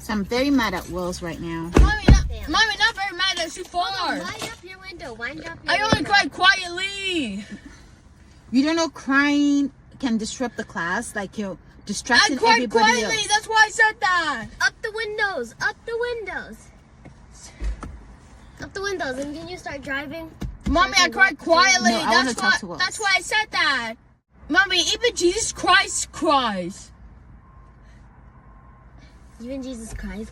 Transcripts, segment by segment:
So I'm very mad at Wells right now. Mommy, not very mad. That's too far. Wind up your window. Wind up your I only cried quietly. You don't know crying can disrupt the class, like you're distracting I cried everybody quietly. else. That's why I said that. Up the windows. Up the windows. Up the windows. And can you start driving? Mommy, I cried quietly. No, I wanna talk to Wells. That's why I said that. Mommy, even Jesus Christ cries. Even Jesus cries?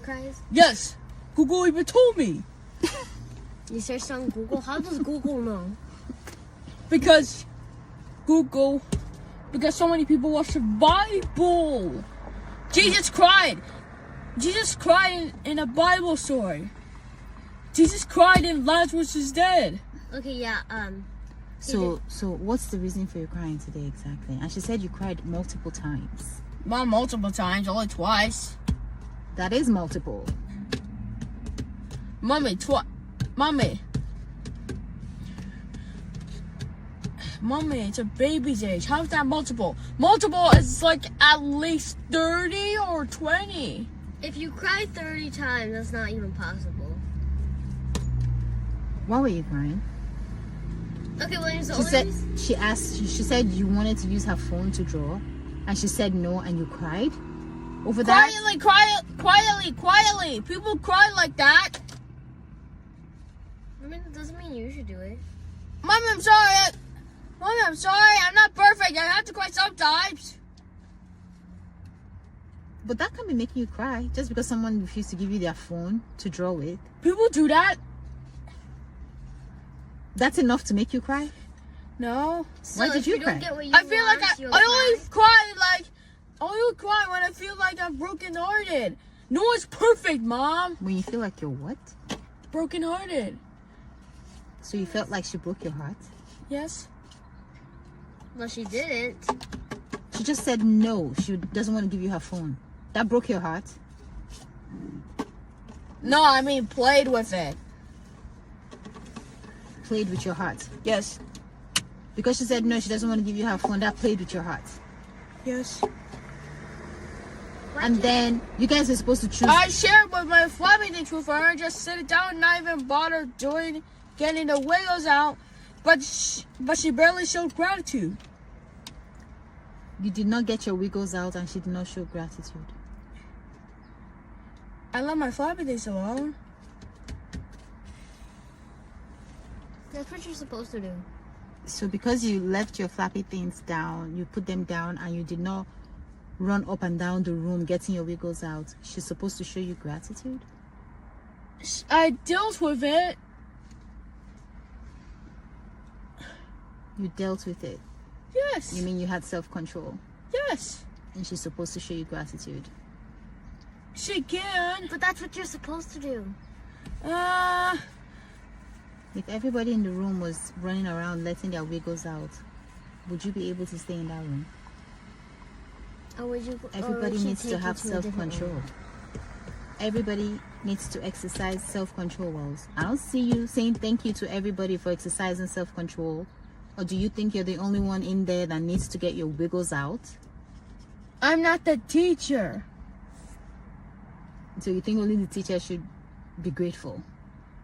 Yes. Google even told me. You searched on Google? How does Google know? Because so many people watch the Bible. Jesus cried. Jesus cried in a Bible story. Jesus cried and Lazarus is dead. Okay, yeah, So what's the reason for your crying today exactly? And she said you cried multiple times. Not multiple times, only twice. That is multiple. Mommy, it's a baby's age. How's that multiple? Multiple is like at least 30 or 20. if you cry 30 times, that's not even possible. Why were you crying? Okay, well, there's She said you wanted to use her phone to draw, and she said no, and you cried over that. Quietly. People cry like that. I mean, it doesn't mean you should do it. Mommy, I'm sorry. I'm not perfect. I have to cry sometimes. But that can be making you cry just because someone refused to give you their phone to draw with. People do that. That's enough to make you cry? No. So Why did you cry? Don't get what you I feel like want, you'll I only cry when I feel like I'm brokenhearted. No one's perfect, Mom. When you feel like you're what? Brokenhearted. So you felt like she broke your heart? Yes. Well, she didn't. She just said no. She doesn't want to give you her phone. That broke your heart? No, I mean played with it. Played with your heart? Yes. Because she said no, she doesn't want to give you her phone. That played with your heart? Yes. And then you guys are supposed to choose. I shared with my flapping things with her and just sit it down and not even bother getting the wiggles out. But she barely showed gratitude. You did not get your wiggles out and she did not show gratitude. I let my flappy things alone. That's what you're supposed to do. So because you left your flappy things down, you put them down and you did not run up and down the room getting your wiggles out, she's supposed to show you gratitude? I dealt with it. You dealt with it? Yes. You mean you had self-control? Yes. And she's supposed to show you gratitude? She can. But that's what you're supposed to do. If everybody in the room was running around letting their wiggles out, would you be able to stay in that room? Or would you? Everybody needs to have self-control. Everybody needs to exercise self-control, Wells. I don't see you saying thank you to everybody for exercising self-control. Or do you think you're the only one in there that needs to get your wiggles out? I'm not the teacher. So you think only the teacher should be grateful?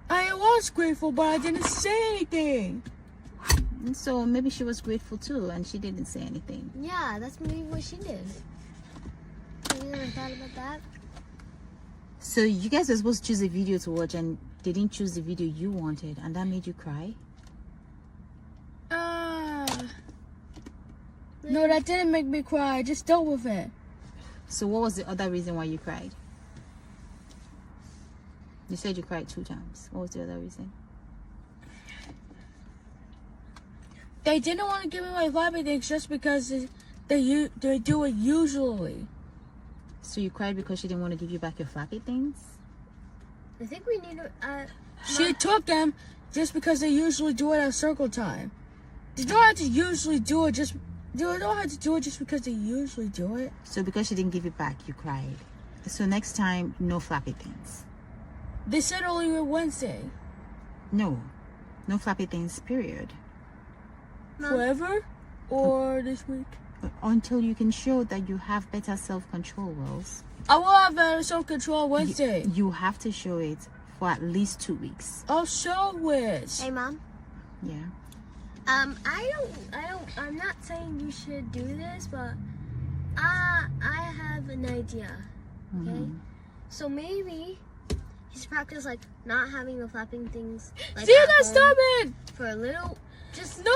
I was grateful, but I didn't say anything. And so maybe she was grateful too, and she didn't say anything. Yeah, that's maybe what she did. Have you ever thought about that? So you guys were supposed to choose a video to watch, and they didn't choose the video you wanted, and that made you cry? No, that didn't make me cry. I just dealt with it. So what was the other reason why you cried? You said you cried 2 times. What was the other reason? They didn't want to give me my flappy things just because they do it usually. So you cried because she didn't want to give you back your flappy things? I think we need to. She took them just because they usually do it at circle time. They don't have to usually do it just. They don't have to do it just because they usually do it. So because she didn't give it back, you cried. So next time, no flappy things. They said only Wednesday. No flappy things, period. Forever? Or this week? until you can show that you have better self-control, Wells. I will have better self-control Wednesday. You have to show it for at least 2 weeks. I'll show it. Hey, Mom. Yeah. I'm not saying you should do this, but I have an idea. Okay. Mhm. So maybe he's practice like not having the flapping things. Like, Zena, at home stop it! for a little. Just No.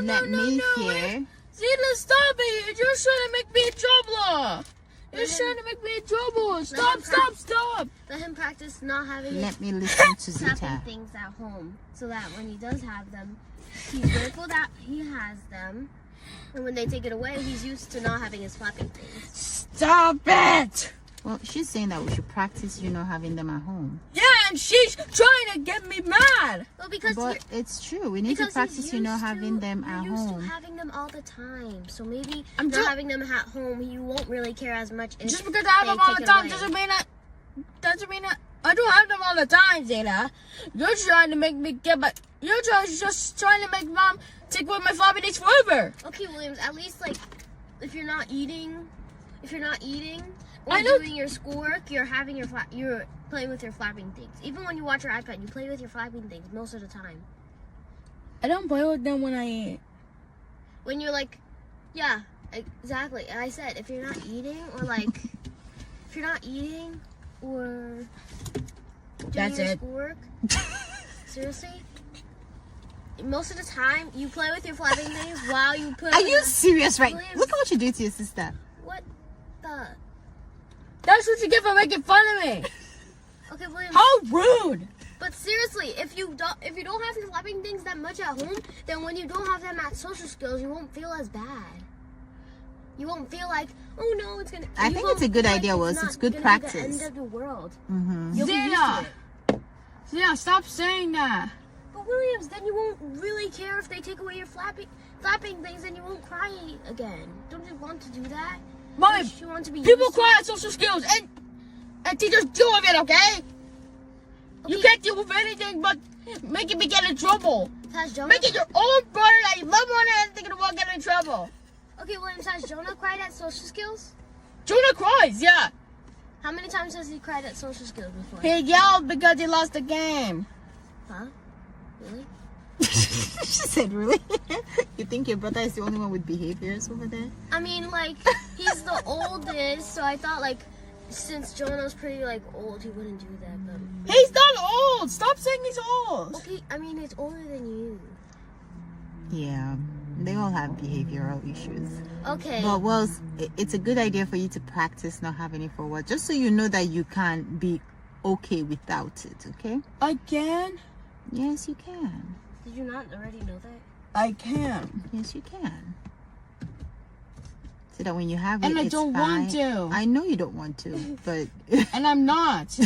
Let me hear. Zena, stop it! You're trying to make me in trouble. You're trying to make me in trouble. Stop. let him practice not having Let me listen to flapping Zita. things at home, so that when he does have them, he's grateful that he has them, and when they take it away, he's used to not having his flapping things. Stop it! Well, she's saying that we should practice you not having them at home. Yeah, and she's trying to get me mad. Well, because But it's true. We need to because practice you not having them you're at used home. to having them all the time, so maybe I'm not ju- having them at home, you won't really care as much. If Just because I have they them all take the it time away. doesn't mean that I don't have them all the time, Zena. You're trying to make me get my. You're just trying to make Mom take away my floppy disks forever. Okay, Williams. At least like, if you're not eating, or I know- doing your schoolwork, you're having you're playing with your flapping things. Even when you watch your iPad, you play with your flapping things most of the time. I don't play with them when I eat. When you're like, yeah, exactly. And I said if you're not eating or doing That's your it. schoolwork, seriously. Most of the time, you play with your flapping things while you put. Are you serious, right? Williams. Look at what you do to your sister. What the? That's what you get for making fun of me. Okay, Williams. How rude! But seriously, if you don't have your flapping things that much at home, then when you don't have them at social skills, you won't feel as bad. You won't feel like, oh no, it's gonna. I you think won't it's a good feel like idea, Wills. not It's good gonna be practice. The end of the world. Mm-hmm. You'll be used to Zena, it. Zena, stop saying that. But Williams, then you won't really care if they take away your flapping things, and you won't cry again. Don't you want to do that? Mom, Don't you want to be people used to cry it? at social skills, and teachers deal with it, okay? You Okay. can't deal with anything but making me get in trouble. Has Jonah? Making your own brother that you love more than anything in the world get in trouble. Okay, Williams, has Jonah cried at social skills? Jonah cries, yeah. How many times has he cried at social skills before? He yelled because he lost the game. Huh? Really? She said, really? You think your brother is the only one with behaviors over there? I mean, like, he's the oldest, so I thought, like, since Jonah's pretty, like, old, he wouldn't do that, but... He's not old. Stop saying he's old. Okay, I mean, it's older than you. Yeah, they all have behavioral issues. Okay. But Wells, it's a good idea for you to practice not having it for a while, just so you know that you can be okay without it, okay? I can. Yes, you can. Did you not already know that? I can. Yes, you can. So that when you have it, And I it's don't fine. want to. I know you don't want to, but And I'm not.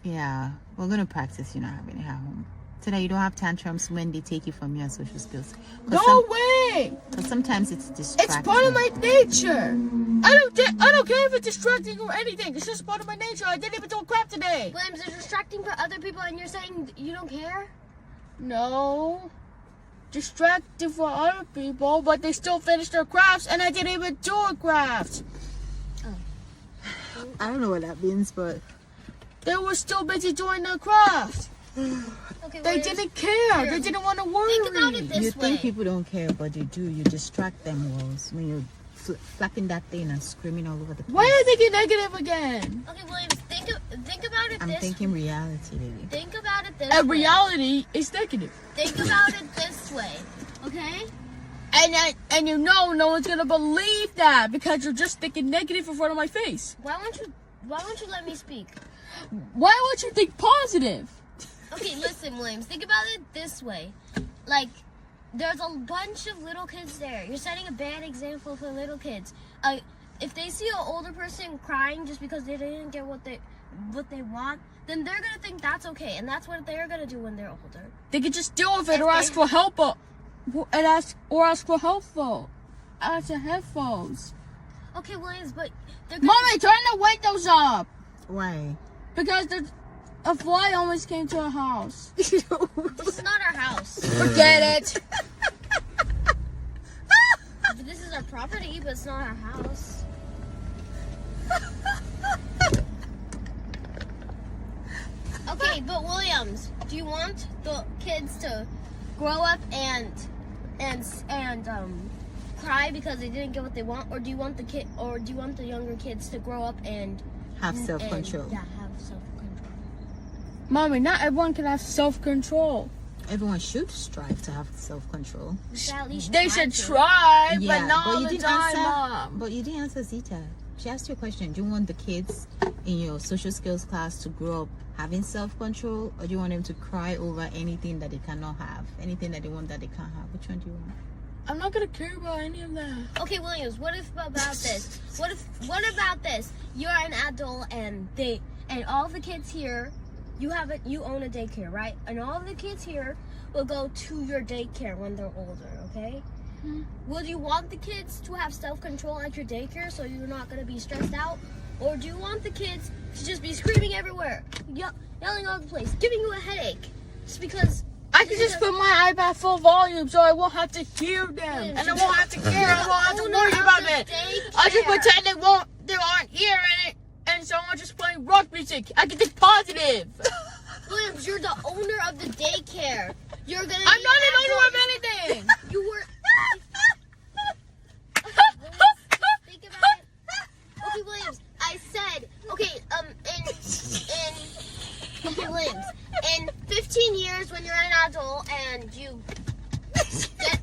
yeah, we're gonna practice you not having it at home, so that you don't have tantrums when they take you from your social skills. No way. Because sometimes it's distracting. It's part of my nature. I don't care if it's distracting or anything. It's just part of my nature. I didn't even do a crap today. Williams, it's distracting for other people, and you're saying you don't care? No. Distracting for other people, but they still finished their crafts, and I didn't even do a craft. I don't know what that means, but They were still busy doing their craft. Okay, They Williams, didn't care. Here, They didn't want to worry. think about it this you way. think people don't care, but you do. You distract them, Walls, when you're flapping that thing and screaming all over the place. Why are they getting negative again? Okay, Williams, think about it I'm this thinking reality, baby. Think about it this And way. reality is negative. Think about it this way, okay? And you know no one's gonna believe that because you're just thinking negative in front of my face. Why won't you let me speak? Why won't you think positive? Okay, listen, Williams. Think about it this way. Like, there's a bunch of little kids there. You're setting a bad example for little kids. If they see an older person crying just because they didn't get what they want, then they're gonna think that's okay, and that's what they're gonna do when they're older. They could just deal with it or ask for help ask for help. Ask for headphones. Okay, Williams, but they're gonna... Mommy, turn the windows up Why? because A fly almost came to our house. This is not our house. Forget it. This is our property, but it's not our house. Okay, but Williams, do you want the kids to grow up and cry because they didn't get what they want, or do you want the younger kids to grow up and Have self-control. Yeah, have self-control. Mommy, not everyone can have self-control. Everyone should strive to have self-control. You should at least They try should to. try, Yeah, but not but all you the didn't time, answer. Mom. But you didn't answer Zita. She asked you a question. Do you want the kids in your social skills class to grow up having self-control, or do you want them to cry over anything that they cannot have, anything that they want that they can't have? Which one do you want? I'm not gonna care about any of that. Okay, Williams, what about this? What about this? You're an adult and all the kids here, you own a daycare, right? And all the kids here will go to your daycare when they're older, okay? Would you want the kids to have self-control at your daycare so you're not going to be stressed out? Or do you want the kids to just be screaming everywhere, yelling all over the place, giving you a headache? Just because... I can just put my iPad full volume so I won't have to hear them. And I won't have to care. I won't have to worry about it. I just pretend they aren't here and someone just playing rock music. I can think positive. Williams, you're the owner of the daycare. You're gonna. I'm not an owner of anything. You were. Williams, think about it. Okay, Williams. I said. Okay. Okay, Williams. In 15 years, when you're an adult and you get.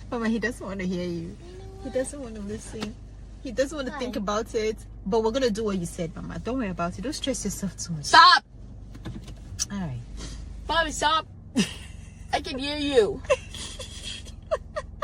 Mama, he doesn't want to hear you. He doesn't want to listen. He doesn't want to think about it. But we're gonna do what you said, Mama. Don't worry about it. Don't stress yourself too much. Stop. All right. Bobby, stop. I can hear you.